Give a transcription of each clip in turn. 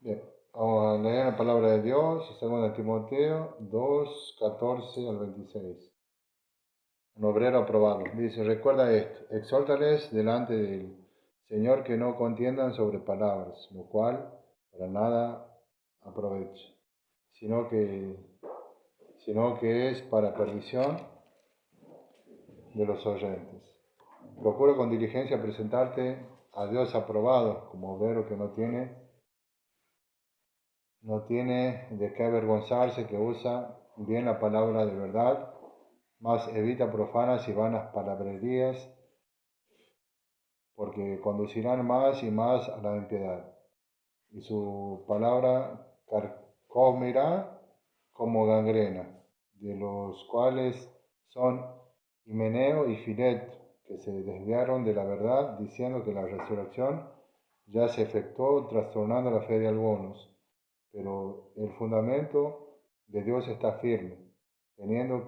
Bien, vamos a leer la palabra de Dios, 2 Timoteo 2, 14 al 26. Un obrero aprobado. Dice, recuerda esto, exhórtales delante del Señor que no contiendan sobre palabras, lo cual para nada aprovecha, sino que, sino que es para perdición de los oyentes. Procura con diligencia presentarte a Dios aprobado, como obrero que no tiene de qué avergonzarse, que usa bien la palabra de verdad, mas evita profanas y vanas palabrerías, porque conducirán más y más a la impiedad, y su palabra carcomerá como gangrena, de los cuales son Himeneo y Fileto, que se desviaron de la verdad, diciendo que la resurrección ya se efectuó, trastornando la fe de algunos. Pero el fundamento de Dios está firme, teniendo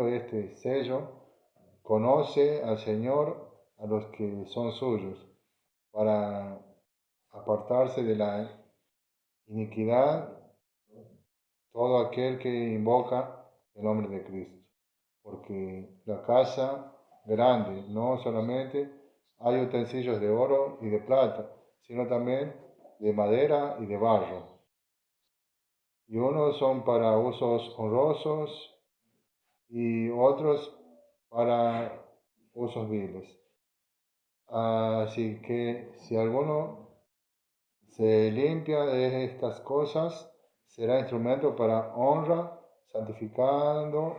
este sello, conoce al Señor a los que son suyos, para apartarse de la iniquidad todo aquel que invoca el nombre de Cristo. Porque la casa grande no solamente hay utensilios de oro y de plata, sino también de madera y de barro. Y unos son para usos honrosos y otros para usos viles. Así que si alguno se limpia de estas cosas, será instrumento para honra, santificado,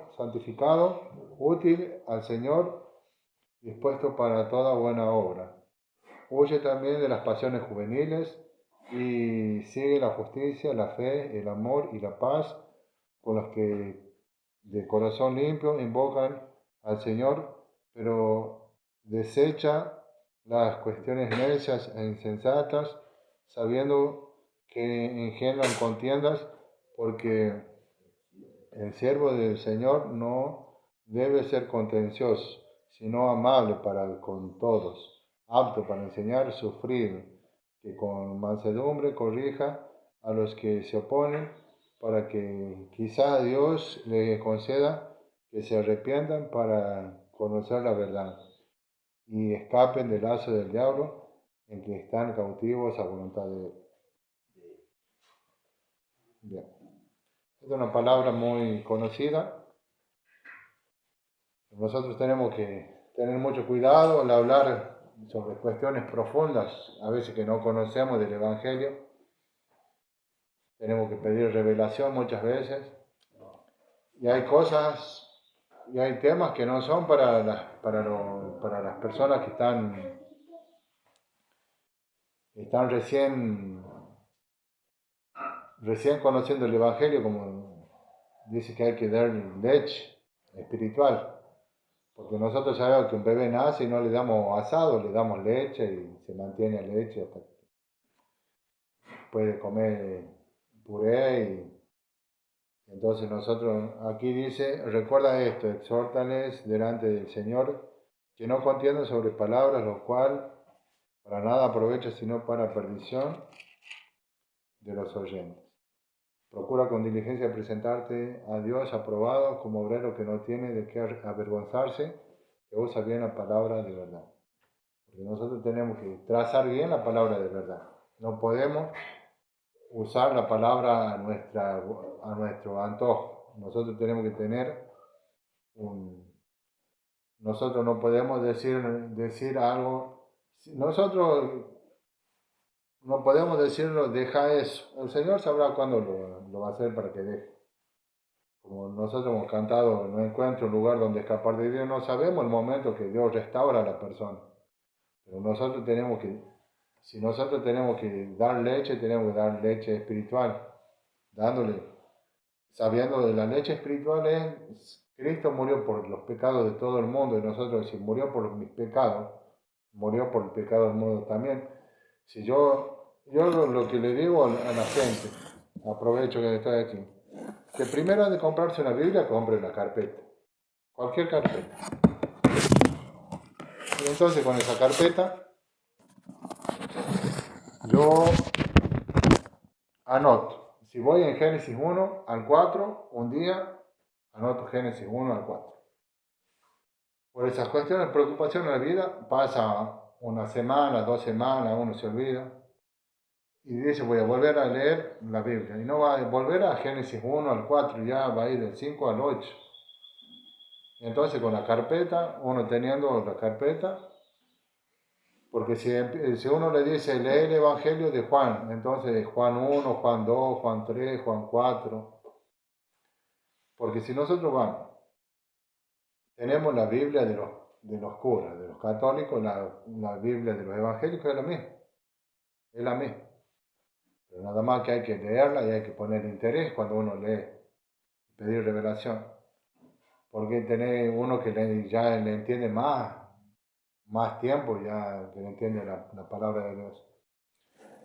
útil al Señor, dispuesto para toda buena obra. Huye también de las pasiones juveniles y sigue la justicia, la fe, el amor y la paz con los que de corazón limpio invocan al Señor, pero desecha las cuestiones necias e insensatas, sabiendo que engendran contiendas, porque el siervo del Señor no debe ser contencioso, sino amable para con todos, apto para enseñar, sufrido, que con mansedumbre corrija a los que se oponen, para que quizá Dios le conceda que se arrepientan para conocer la verdad y escapen del lazo del diablo en que están cautivos a voluntad de él. Bien. Es una palabra muy conocida. Nosotros tenemos que tener mucho cuidado al hablar sobre cuestiones profundas, a veces que no conocemos del Evangelio. Tenemos que pedir revelación muchas veces. Y hay cosas y hay temas que no son para las personas que están recién conociendo el Evangelio, como dice que hay que dar leche espiritual. Porque nosotros sabemos que un bebé nace y no le damos asado, le damos leche y se mantiene a leche hasta que puede comer puré. Entonces nosotros, aquí dice, recuerda esto, exhórtales delante del Señor, que no contiendan sobre palabras, lo cual para nada aprovecha sino para perdición de los oyentes. Procura con diligencia presentarte a Dios aprobado como obrero que no tiene de qué avergonzarse, que usa bien la palabra de verdad. Porque nosotros tenemos que trazar bien la palabra de verdad. No podemos usar la palabra a nuestro antojo. Nosotros tenemos que tener nosotros no podemos decir algo. Nosotros no podemos decirlo, deja eso. El Señor sabrá cuándo lo va a hacer para que deje. Como nosotros hemos cantado, no encuentro un lugar donde escapar de Dios, no sabemos el momento que Dios restaura a la persona. Pero si nosotros tenemos que dar leche, tenemos que dar leche espiritual, dándole, sabiendo de la leche espiritual Cristo murió por los pecados de todo el mundo, y nosotros, si murió por mis pecados, murió por el pecado del mundo también. Si yo lo que le digo a la gente, aprovecho que estoy aquí, que primero de comprarse una Biblia, compre la carpeta, cualquier carpeta. Y entonces con esa carpeta, yo anoto. Si voy en Génesis 1 al 4, un día anoto Génesis 1 al 4. Por esas cuestiones, preocupación en la vida, pasa una semana, 2 semanas, uno se olvida. Y dice, voy a volver a leer la Biblia. Y no va a volver a Génesis 1 al 4, ya va a ir del 5 al 8. Entonces con la carpeta, uno teniendo la carpeta, porque si uno le dice, lee el Evangelio de Juan, entonces Juan 1, Juan 2, Juan 3, Juan 4, porque si nosotros vamos, tenemos la Biblia de los curas, de los católicos, la Biblia de los evangélicos es la misma, pero nada más que hay que leerla y hay que poner interés cuando uno lee, pedir revelación, porque tener uno que ya le entiende más tiempo, ya que le entiende la palabra de Dios.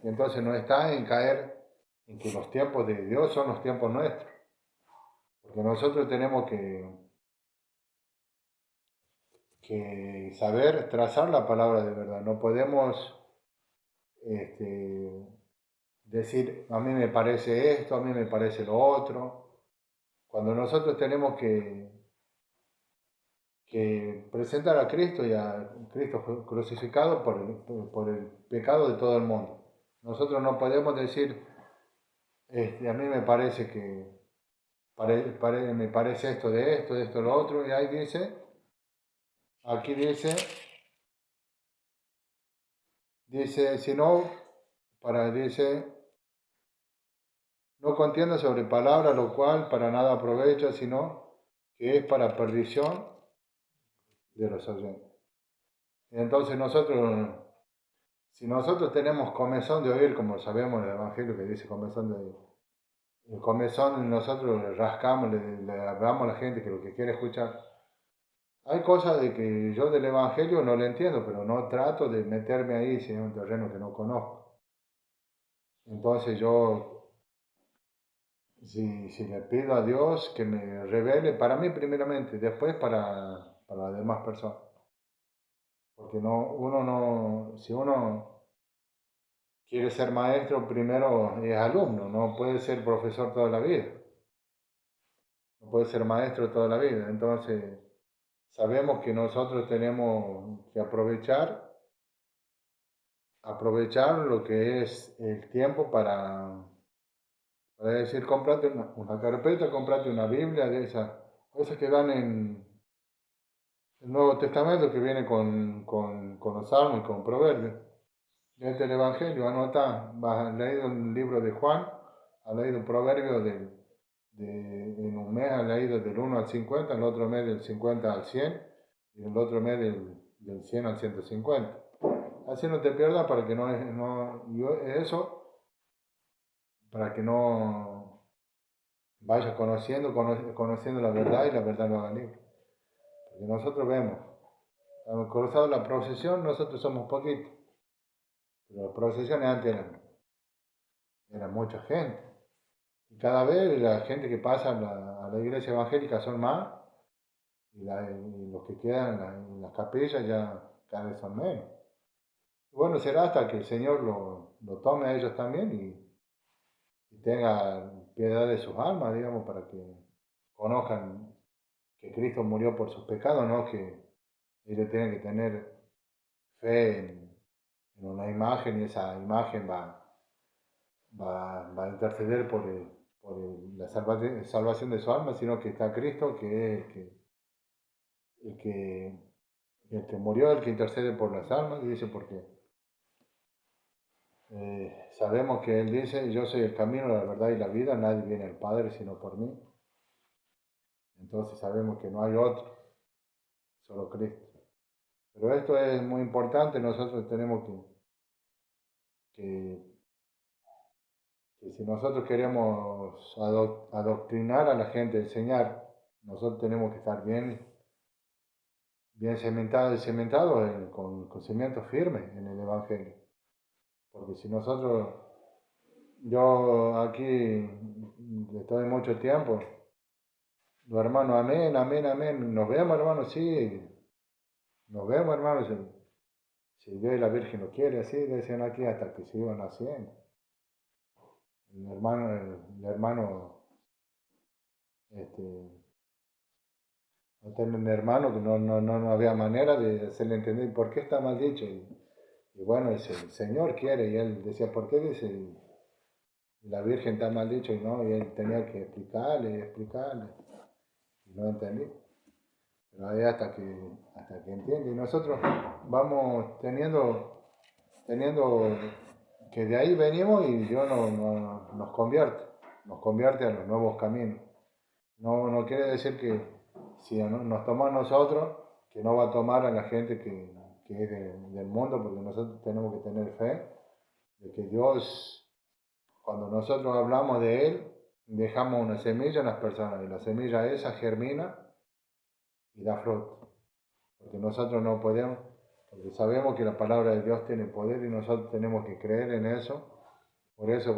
Y entonces no está en caer en que los tiempos de Dios son los tiempos nuestros, porque nosotros tenemos que saber trazar la palabra de verdad. No podemos decir, a mí me parece esto, a mí me parece lo otro. Cuando nosotros tenemos que presentar a Cristo y a Cristo crucificado por el pecado de todo el mundo. Nosotros no podemos decir, a mí me parece me parece esto, de esto, lo otro, y ahí aquí dice, si no, dice, no contienda sobre palabra, lo cual para nada aprovecha, sino que es para perdición de los oyentes. Entonces si nosotros tenemos comezón de oír, como sabemos en el Evangelio que dice comezón de oír, el comezón nosotros le rascamos, le hablamos a la gente que lo que quiere escuchar. Hay cosas de que yo del Evangelio no le entiendo, pero no trato de meterme ahí si es un terreno que no conozco. Entonces si le pido a Dios que me revele, para mí primeramente, después para las demás personas. Porque si uno quiere ser maestro, primero es alumno, no puede ser profesor toda la vida, no puede ser maestro toda la vida. Entonces, sabemos que nosotros tenemos que aprovechar lo que es el tiempo para decir, cómprate una carpeta, cómprate una Biblia de esas que dan en el Nuevo Testamento, que viene con los Salmos y con Proverbios. Léete el Evangelio, anota, has leído un libro de Juan, has leído un proverbio en un mes, has leído del 1 al 50, en el otro mes del 50 al 100 y en el otro mes del 100 al 150. Así no te pierdas para que para que no vayas conociendo la verdad y la verdad lo haga libre. Porque nosotros vemos, hemos cruzado la procesión, nosotros somos poquitos, pero las procesiones antes era mucha gente. Y cada vez la gente que pasa a la iglesia evangélica son más, y los que quedan en las capillas ya cada vez son menos. Y bueno, será hasta que el Señor lo tome a ellos también y tenga piedad de sus almas, digamos, para que conozcan que Cristo murió por sus pecados, no que ellos tienen que tener fe en una imagen y esa imagen va a interceder por la salvación de su alma, sino que está Cristo, que es el que, el que murió, el que intercede por las almas, y dice porque sabemos que Él dice, yo soy el camino, la verdad y la vida, nadie viene al Padre sino por mí. Entonces sabemos que no hay otro, solo Cristo. Pero esto es muy importante, nosotros tenemos que si nosotros queremos adoctrinar a la gente, enseñar, nosotros tenemos que estar bien cementados con cimientos firmes en el Evangelio. Porque si yo aquí estoy mucho tiempo, los hermanos, amén, amén, amén, nos vemos hermanos, sí, nos vemos hermanos, si Dios y la Virgen lo quiere, así decían aquí hasta que se iban haciendo. el hermano, este, no tener un hermano que no había manera de hacerle entender por qué está mal dicho. Y bueno, dice, el Señor quiere, y él decía, ¿por qué dice la Virgen está mal dicho? Y él tenía que explicarle, y no entendí. Pero ahí hasta que entiende. Y nosotros vamos teniendo que de ahí venimos y Dios nos convierte a los nuevos caminos. No quiere decir que si nos toma a nosotros, que no va a tomar a la gente que es del mundo, porque nosotros tenemos que tener fe de que Dios, cuando nosotros hablamos de Él, dejamos una semilla en las personas y la semilla esa germina y da fruto. Porque nosotros no podemos, porque sabemos que la palabra de Dios tiene poder y nosotros tenemos que creer en eso. Por eso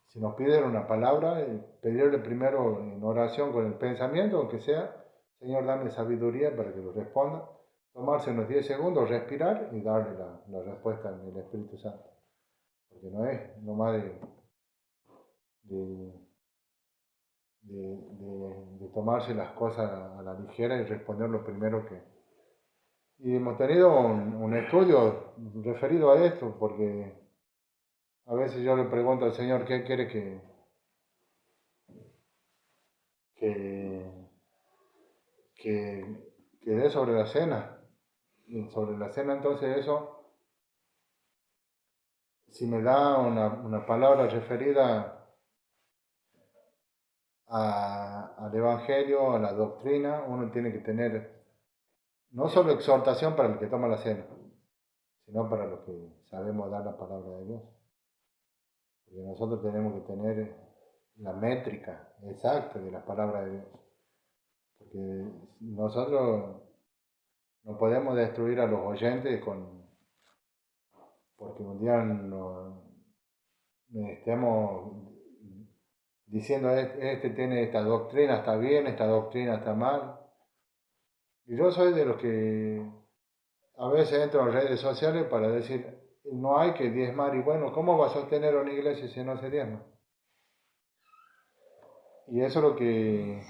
si nos piden una palabra, pedirle primero en oración con el pensamiento, aunque sea, Señor, dame sabiduría para que lo responda, tomarse unos 10 segundos, respirar y darle la respuesta en el Espíritu Santo. Porque no es nomás de, de tomarse las cosas a la ligera y responder lo primero que... Y hemos tenido un estudio referido a esto, porque a veces yo le pregunto al Señor qué quiere que, que dé sobre la cena. Y sobre la cena, entonces eso, si me da una palabra referida al Evangelio, a la doctrina, uno tiene que tener no solo exhortación para el que toma la cena, sino para los que sabemos dar la palabra de Dios. Porque nosotros tenemos que tener la métrica exacta de la palabra de Dios. Porque nosotros no podemos destruir a los oyentes porque un día estemos diciendo este tiene esta doctrina está bien, esta doctrina está mal. Y yo soy de los que a veces entro en redes sociales para decir, no hay que diezmar. Y bueno, ¿cómo va a sostener una iglesia si no se diezma? Y eso es lo que,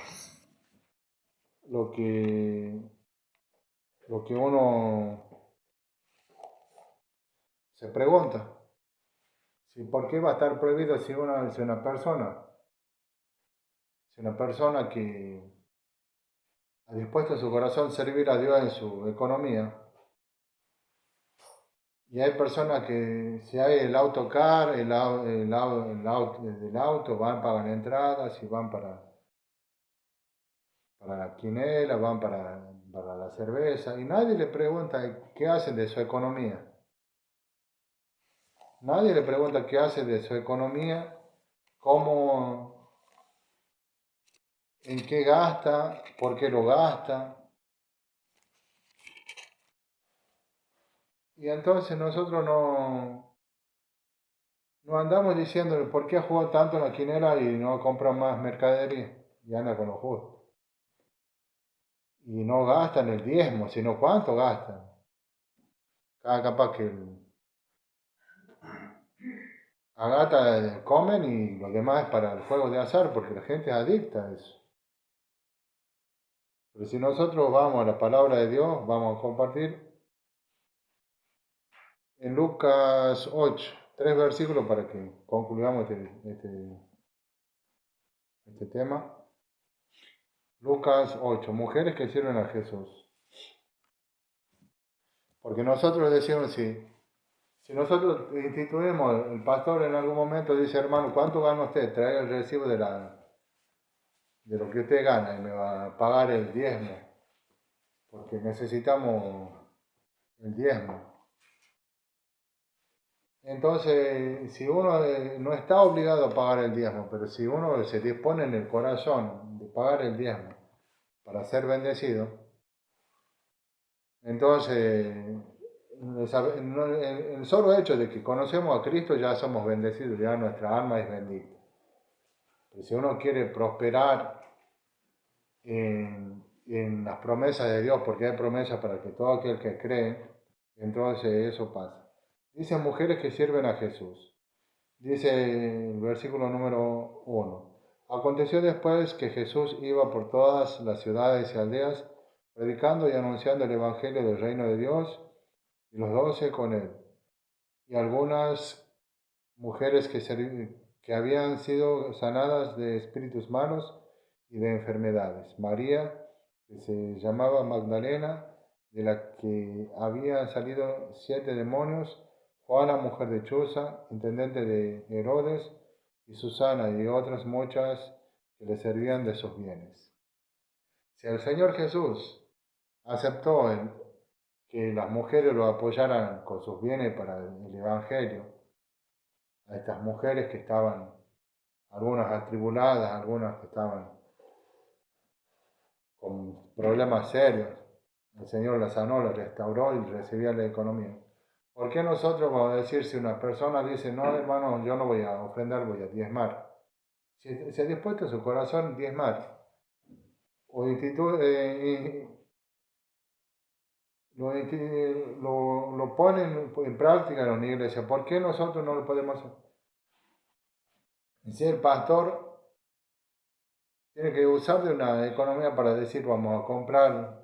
lo que uno se pregunta. ¿Por qué va a estar prohibido si una persona que ha dispuesto su corazón servir a Dios en su economía? Y hay personas que si hay el autocar, el auto, van, pagan entradas y van para la quinela, van para la cerveza, y nadie le pregunta qué hacen de su economía. Nadie le pregunta qué hace de su economía, cómo, en qué gasta, por qué lo gasta. Y entonces nosotros no andamos diciéndole por qué ha jugado tanto en la quinela y no compra más mercadería y anda con lo justo. Y no gastan el diezmo, sino cuánto gastan. Capaz que agata comen y lo demás es para el juego de azar, porque la gente es adicta a eso. Pero si nosotros vamos a la palabra de Dios, vamos a compartir en Lucas 8, 3 versículos para que concluyamos este tema. Lucas 8, mujeres que sirven a Jesús. Porque nosotros decimos, si nosotros instituimos, el pastor en algún momento dice, hermano, ¿cuánto gana usted? Trae el recibo de lo que usted gana y me va a pagar el diezmo, porque necesitamos el diezmo. Entonces, si uno no está obligado a pagar el diezmo, pero si uno se dispone en el corazón de pagar el diezmo para ser bendecido, entonces el solo hecho de que conocemos a Cristo ya somos bendecidos, ya nuestra alma es bendita. Pero si uno quiere prosperar en las promesas de Dios, porque hay promesas para que todo aquel que cree, entonces eso pasa. Dicen mujeres que sirven a Jesús. Dice el versículo número 1. Aconteció después que Jesús iba por todas las ciudades y aldeas, predicando y anunciando el Evangelio del reino de Dios, y los 12 con él, y algunas mujeres que habían sido sanadas de espíritus malos y de enfermedades. María, que se llamaba Magdalena, de la que habían salido 7 demonios, Juana, mujer de Chuza, intendente de Herodes, y Susana y otras muchas que le servían de sus bienes. Si el Señor Jesús aceptó que las mujeres lo apoyaran con sus bienes para el Evangelio, a estas mujeres que estaban, algunas atribuladas, algunas que estaban con problemas serios, el Señor las sanó, las restauró y recibía la economía. ¿Por qué nosotros vamos a decir si una persona dice, no hermano, yo no voy a ofrendar, voy a diezmar? Si se ha dispuesto su corazón diezmar, o lo ponen en práctica en la iglesia, ¿por qué nosotros no lo podemos hacer? Si el pastor tiene que usar de una economía para decir, vamos a comprar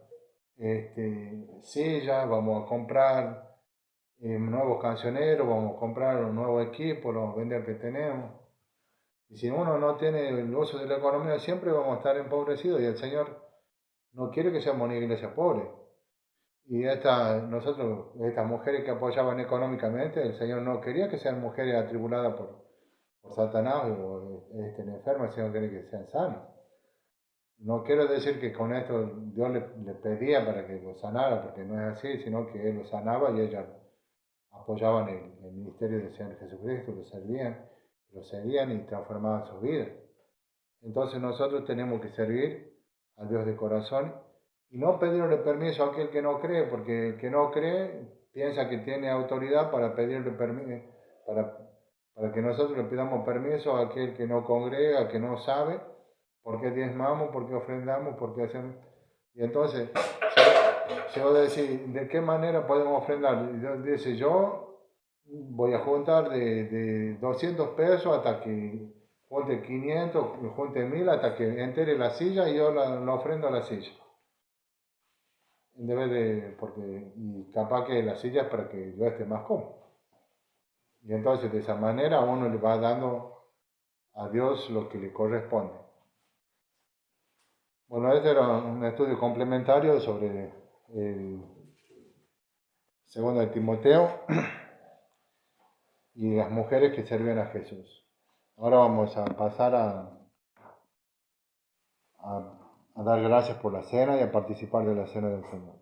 sillas, vamos a comprar nuevos cancioneros, vamos a comprar un nuevo equipo, lo vamos a vender que tenemos. Y si uno no tiene el uso de la economía, siempre vamos a estar empobrecidos y el Señor no quiere que seamos una iglesia pobre. Y estas mujeres que apoyaban económicamente, el Señor no quería que sean mujeres atribuladas por Satanás o enfermas, sino quería que sean sanas. No quiero decir que con esto Dios le pedía para que lo sanara, porque no es así, sino que Él lo sanaba y ellas apoyaban el ministerio del Señor Jesucristo, lo seguían y transformaban su vida. Entonces nosotros tenemos que servir a Dios de corazón y no pedirle permiso a aquel que no cree, porque el que no cree piensa que tiene autoridad para pedirle permiso, para que nosotros le pidamos permiso a aquel que no congrega, que no sabe por qué diezmamos, por qué ofrendamos, por qué hacemos. Y entonces, si vos decís, ¿de qué manera podemos ofrendar? Y Dios dice, yo voy a juntar de 200 pesos hasta que junte 500, junte 1000 hasta que entere la silla y yo la ofrendo a la silla. Y capaz que la silla es para que yo esté más cómodo. Y entonces de esa manera uno le va dando a Dios lo que le corresponde. Bueno, este era un estudio complementario sobre el segundo de Timoteo y las mujeres que servían a Jesús. Ahora vamos a pasar a dar gracias por la cena y a participar de la cena del Señor.